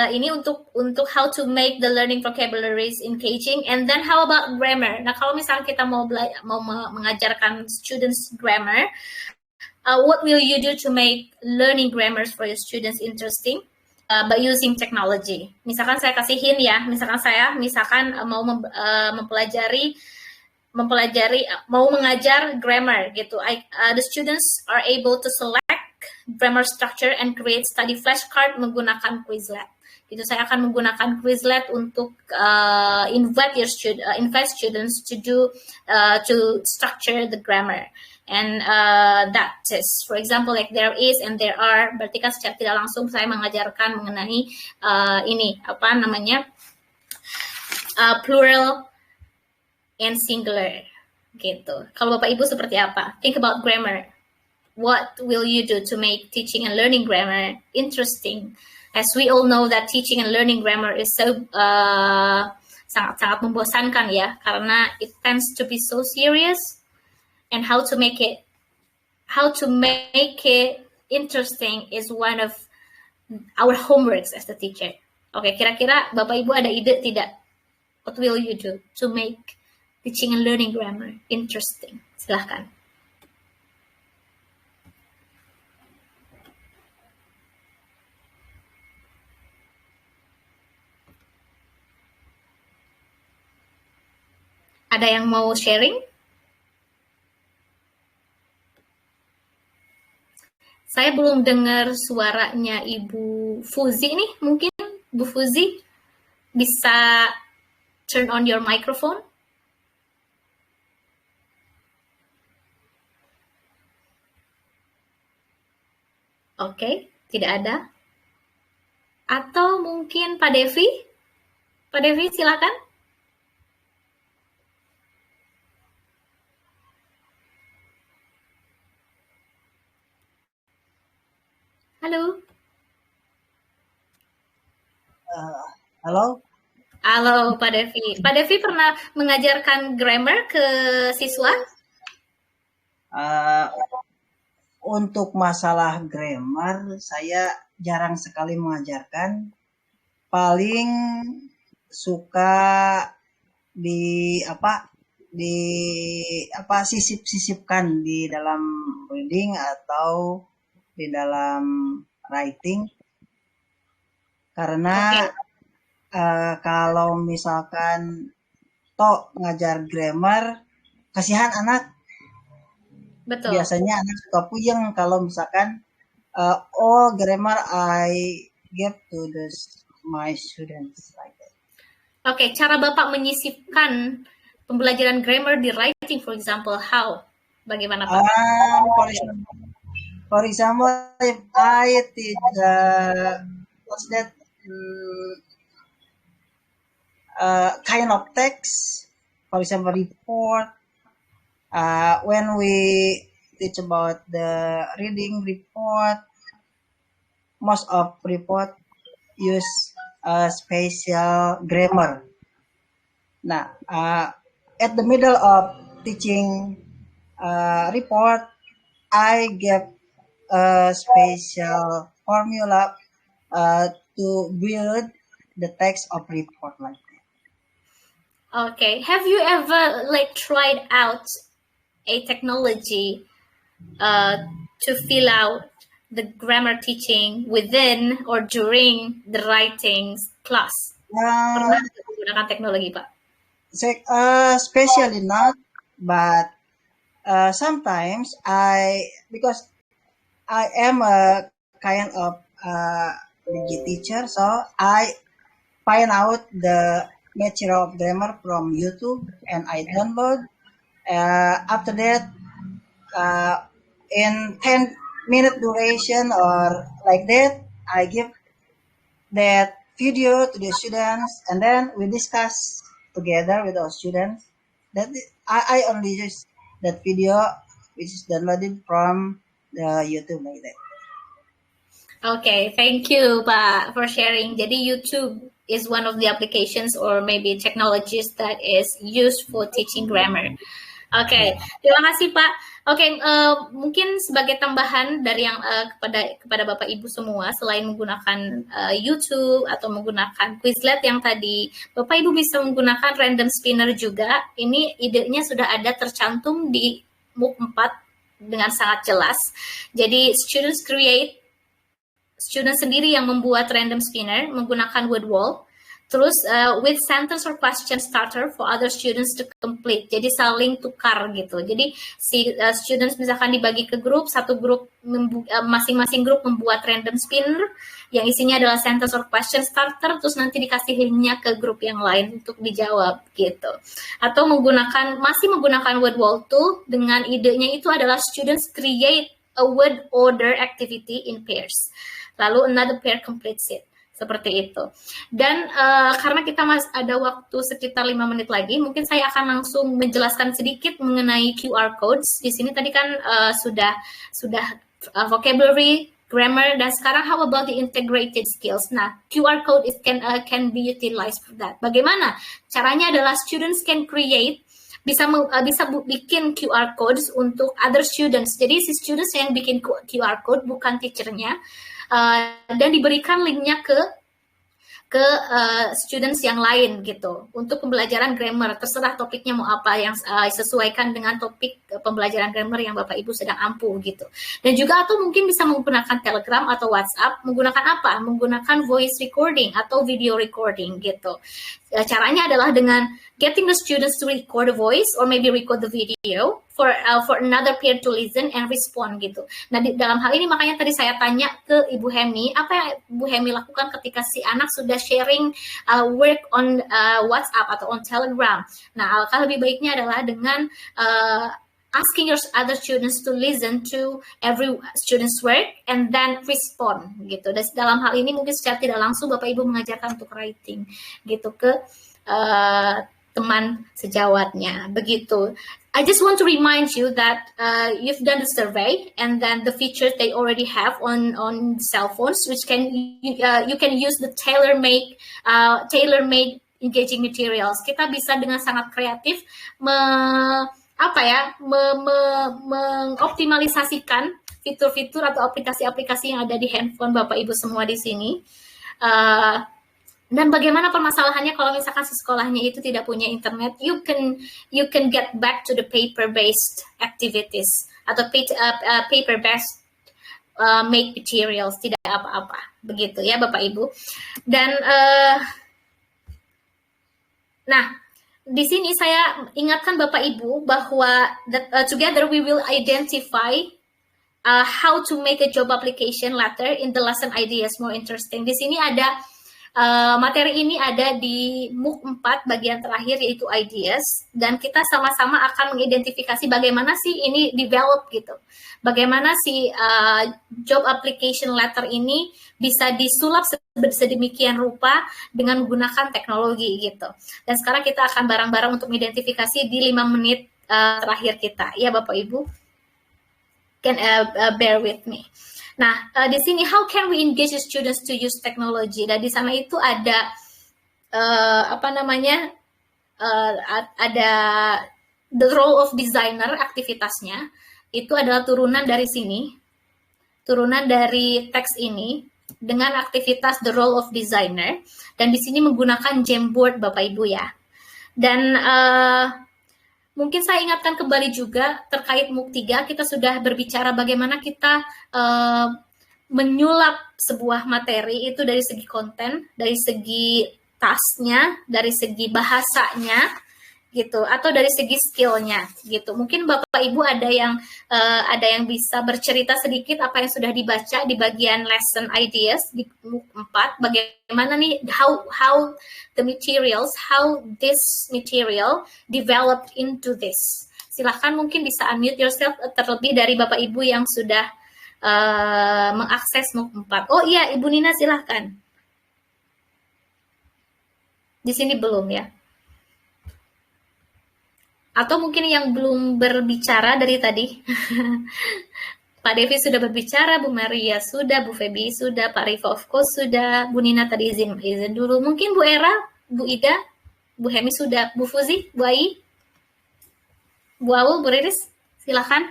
ini untuk how to make the learning vocabularies engaging, and then how about grammar? Nah kalau misalnya kita mau mengajarkan students grammar, what will you do to make learning grammars for your students interesting? By using technology. Misalkan saya kasih hint ya, misalkan mau mempelajari mau mengajar grammar gitu. The students are able to select grammar structure and create study flashcard menggunakan Quizlet. Itu saya akan menggunakan Quizlet untuk invite students to do to structure the grammar. And that is, for example, like there is and there are, berarti kan secara tidak langsung saya mengajarkan mengenai plural and singular gitu. Kalau Bapak Ibu seperti apa? Think about grammar. What will you do to make teaching and learning grammar interesting? As we all know that teaching and learning grammar is so sangat membosankan ya, karena it tends to be so serious. And how to make it interesting is one of our homeworks as the teacher. Oke, kira-kira Bapak Ibu ada ide tidak? What will you do to make teaching and learning grammar interesting? Silahkan. Ada yang mau sharing? Saya belum dengar suaranya Ibu Fuzi nih, mungkin Bu Fuzi bisa turn on your microphone. Oke, tidak ada. Atau mungkin Pak Devi? Pak Devi, silakan. Halo. Halo. Halo Pak Devi. Pak Devi pernah mengajarkan grammar ke siswa? Untuk masalah grammar, saya jarang sekali mengajarkan. Paling suka sisip-sisipkan di dalam reading atau di dalam writing, karena kalau misalkan ngajar grammar, kasihan anak. Betul. Biasanya anak suka puyeng kalau misalkan grammar I give to my students like that. Oke, cara Bapak menyisipkan pembelajaran grammar di writing, for example, how? Bagaimana Pak? For example, if I teach kind of text, for example, report, when we teach about the reading report, most of report use special grammar. Now, at the middle of teaching report, I give a special formula to build the text of report like that. Okay. Have you ever tried out a technology to fill out the grammar teaching within or during the writing class? Pernah menggunakan teknologi, Pak? Especially not, but sometimes because I am a kind of teacher, so I find out the material of grammar from YouTube and I download. After that, in 10-minute duration or like that, I give that video to the students and then we discuss together with our students. That I only use that video which is downloaded from the YouTube like that. Okay, thank you Pak for sharing. Jadi YouTube is one of the applications or maybe technologies that is used for teaching grammar. Oke, terima kasih Pak. Oke, mungkin sebagai tambahan dari yang kepada Bapak Ibu semua, selain menggunakan YouTube atau menggunakan Quizlet yang tadi, Bapak Ibu bisa menggunakan random spinner juga. Ini idenya sudah ada tercantum di MOOC 4 dengan sangat jelas. Jadi student sendiri yang membuat random spinner menggunakan word wall. Terus with sentence or question starter for other students to complete. Jadi saling tukar gitu. Jadi si students misalkan dibagi ke grup, satu grup masing-masing grup membuat random spinner yang isinya adalah sentence or question starter, terus nanti dikasih linknya ke grup yang lain untuk dijawab gitu. Atau masih menggunakan word wall tool dengan idenya itu adalah students create a word order activity in pairs. Lalu another pair completes it. Seperti itu. Dan karena kita ada waktu sekitar 5 menit lagi, mungkin saya akan langsung menjelaskan sedikit mengenai QR codes. Di sini tadi kan sudah vocabulary, grammar, dan sekarang how about the integrated skills? Nah, QR code can be utilized for that. Bagaimana? Caranya adalah students can create bisa bikin QR codes untuk other students. Jadi si students yang bikin QR code bukan teachernya, dan diberikan linknya ke students yang lain gitu untuk pembelajaran grammar, terserah topiknya mau apa yang sesuaikan dengan topik pembelajaran grammar yang Bapak Ibu sedang ampuh gitu. Dan juga atau mungkin bisa menggunakan Telegram atau WhatsApp, menggunakan apa? Menggunakan voice recording atau video recording gitu. Caranya adalah dengan getting the students to record a voice or maybe record the video for another peer to listen and respond gitu. Nah, dalam hal ini makanya tadi saya tanya ke Ibu Hemi, apa yang Ibu Hemi lakukan ketika si anak sudah sharing work on WhatsApp atau on Telegram. Nah, alangkah lebih baiknya adalah dengan asking your other students to listen to every student's work and then respond gitu. Dan dalam hal ini mungkin secara tidak langsung Bapak Ibu mengajarkan untuk writing gitu ke teman sejawatnya begitu. I just want to remind you that you've done the survey and then the features they already have on cell phones, which you can use the tailor-made engaging materials. Kita bisa dengan sangat kreatif mengoptimalisasikan fitur-fitur atau aplikasi-aplikasi yang ada di handphone Bapak Ibu semua di sini. Dan bagaimana permasalahannya kalau misalkan si sekolahnya itu tidak punya internet, you can get back to the paper-based activities atau paper-based make materials, tidak apa-apa, begitu ya Bapak Ibu. Dan nah, di sini saya ingatkan Bapak Ibu bahwa together we will identify how to make a job application letter in the lesson ideas more interesting. Di sini ada materi ini ada di MOOC 4 bagian terakhir yaitu ideas, dan kita sama-sama akan mengidentifikasi bagaimana sih ini develop gitu. Bagaimana si job application letter ini bisa disulap sedemikian rupa dengan menggunakan teknologi gitu. Dan sekarang kita akan bareng-bareng untuk mengidentifikasi di 5 menit terakhir kita. Ya Bapak Ibu, can bear with me. Nah, di sini how can we engage the students to use technology? Dan di sana itu ada ada the role of designer, aktivitasnya itu adalah turunan dari sini, turunan dari teks ini dengan aktivitas the role of designer, dan di sini menggunakan Jamboard Bapak Ibu ya. Dan mungkin saya ingatkan kembali juga terkait MOOC 3, kita sudah berbicara bagaimana kita menyulap sebuah materi itu dari segi konten, dari segi tasnya, dari segi bahasanya, gitu, atau dari segi skillnya, gitu. Mungkin Bapak Ibu ada yang bisa bercerita sedikit apa yang sudah dibaca di bagian lesson ideas di MOOC 4, bagaimana nih how the materials, how this material developed into this. Silahkan mungkin bisa unmute yourself terlebih dari Bapak Ibu yang sudah mengakses MOOC 4. Oh iya, Ibu Nina silahkan. Di sini belum ya. Atau mungkin yang belum berbicara dari tadi. Pak Devi sudah berbicara, Bu Maria sudah, Bu Febi sudah, Pak Rifa of course sudah, Bu Nina tadi izin dulu. Mungkin Bu Era, Bu Ida, Bu Hemi sudah, Bu Fuzi, Bu Ai. Bu Awu, Bu Riris, silakan.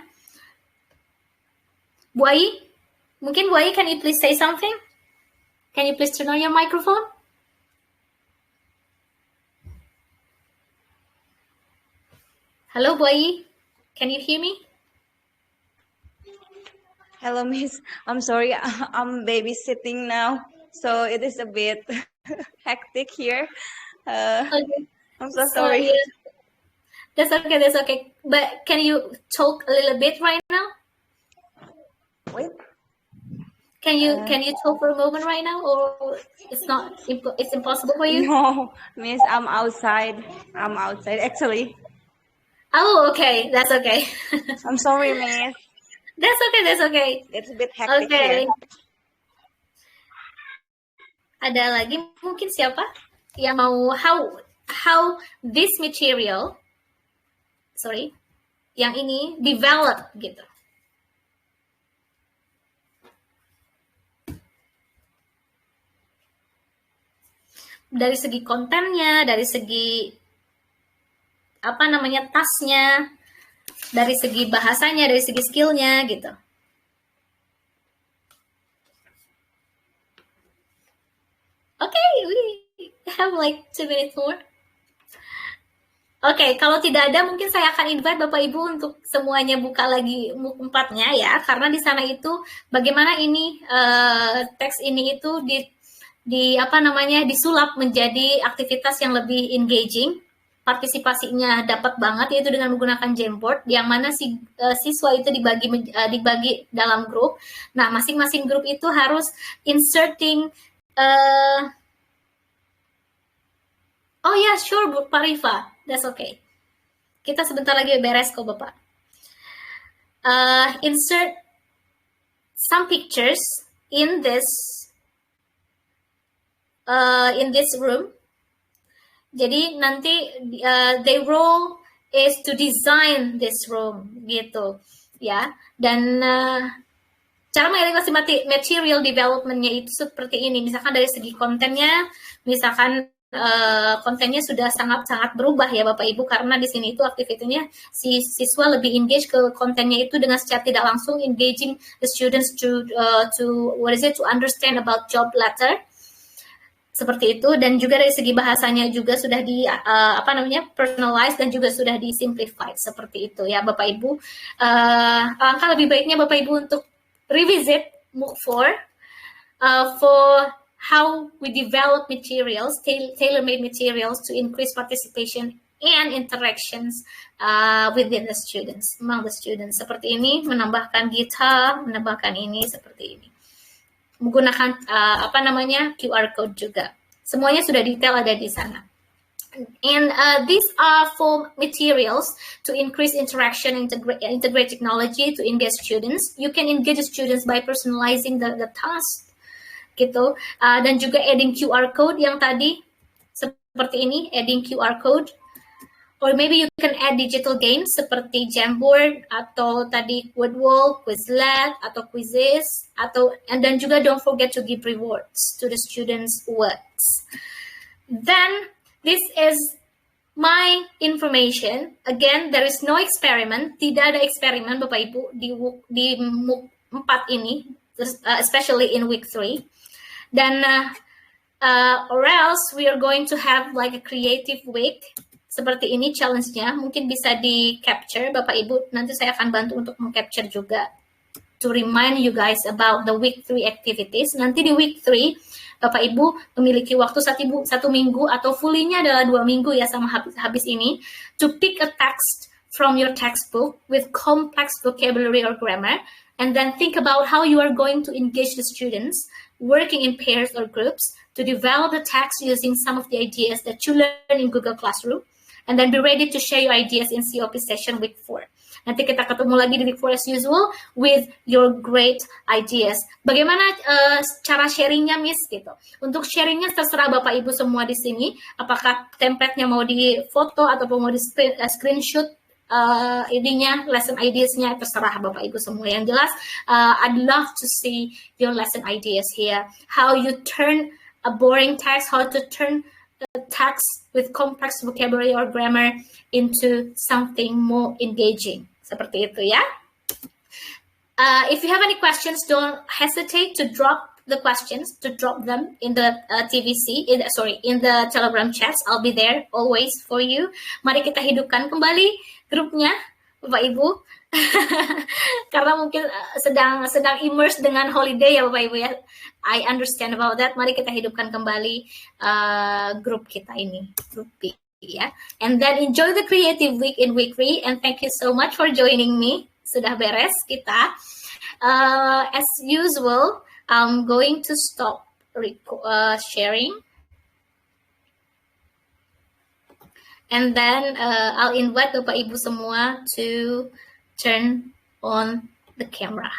Bu Ai, mungkin Bu Ai, can you please say something? Can you please turn on your microphone? Hello, Bu Ai, can you hear me? Hello, Miss. I'm sorry, I'm babysitting now, so it is a bit hectic here. Okay. I'm so sorry. Yeah. That's okay. But can you talk a little bit right now? Wait. Can you talk for a moment right now, or it's impossible for you? No, Miss, I'm outside. I'm outside, actually. Oh, okay. That's okay. I'm sorry, Miss. That's okay. It's a bit hectic Okay. here. Ada lagi mungkin siapa yang mau how this material, yang ini develop gitu. Dari segi kontennya, dari segi tasnya, dari segi bahasanya, dari segi skillnya gitu. Okay, we have like 2 minutes more. Oke, kalau tidak ada mungkin saya akan invite Bapak Ibu untuk semuanya buka lagi MOOC 4-nya ya, karena di sana itu bagaimana ini teks ini itu disulap menjadi aktivitas yang lebih engaging, partisipasinya dapat banget yaitu dengan menggunakan Jamboard, yang mana siswa itu dibagi dalam grup. Nah, masing-masing grup itu harus inserting oh ya, sure Bu Pak Rifa, that's okay. Kita sebentar lagi beres kok Bapak. Insert some pictures in this room. Jadi nanti their role is to design this room gitu ya. Dan cara mengevaluasi material development-nya itu seperti ini. Misalkan dari segi kontennya, misalkan kontennya sudah sangat-sangat berubah ya Bapak Ibu, karena di sini itu aktivitasnya siswa lebih engage ke kontennya itu dengan secara tidak langsung engaging the students to understand about job letter. Seperti itu, dan juga dari segi bahasanya juga sudah personalized dan juga sudah disimplified seperti itu ya Bapak Ibu. Alangkah lebih baiknya Bapak Ibu untuk revisit MOOC 4 for how we develop materials, tailor-made materials to increase participation and interactions within the students, among the students. Seperti ini, menambahkan guitar, menambahkan ini seperti ini. Menggunakan QR code juga. Semuanya sudah detail ada di sana. And these are for materials to increase interaction, integrate technology to engage students. You can engage students by personalizing the task, gitu. Dan juga adding QR code yang tadi seperti ini, adding QR code. Or maybe you can add digital games seperti Jamboard atau tadi Wordwall, Quizlet atau Quizzes dan juga don't forget to give rewards to the students' works. Then this is my information. Again, there is no experiment. Tidak ada eksperimen Bapak Ibu di MOOC 4 ini, especially in week 3. Dan or else we are going to have like a creative week seperti ini, challenge-nya mungkin bisa di capture Bapak Ibu, nanti saya akan bantu untuk meng-capture juga to remind you guys about the week 3 activities. Nanti di week 3 Bapak Ibu memiliki waktu 1 minggu atau fully-nya adalah 2 minggu ya sama habis ini to pick a text from your textbook with complex vocabulary or grammar, and then think about how you are going to engage the students working in pairs or groups to develop the text using some of the ideas that you learn in Google Classroom, and then be ready to share your ideas in COP session week 4. Nanti kita ketemu lagi di week 4 as usual with your great ideas. Bagaimana cara sharingnya, Miss? Gitu. Untuk sharingnya terserah Bapak Ibu semua di sini. Apakah template-nya mau di foto ataupun mau di screenshot ininya, lesson ideas-nya, terserah Bapak Ibu semua. Yang jelas, I'd love to see your lesson ideas here. How you turn a boring text, how to turn text with complex vocabulary or grammar into something more engaging. Seperti itu ya. If you have any questions, don't hesitate to drop the questions, to drop them in the TVC, in the Telegram chats. I'll be there always for you. Mari kita hidupkan kembali grupnya, Bapak Ibu. Karena mungkin sedang immerse dengan holiday ya Bapak Ibu ya. I understand about that. Mari kita hidupkan kembali grup kita ini, grup B ya. And then enjoy the creative week in week 3, and thank you so much for joining me. Sudah beres kita. As usual, I'm going to stop sharing. And then I'll invite Bapak Ibu semua to turn on the camera.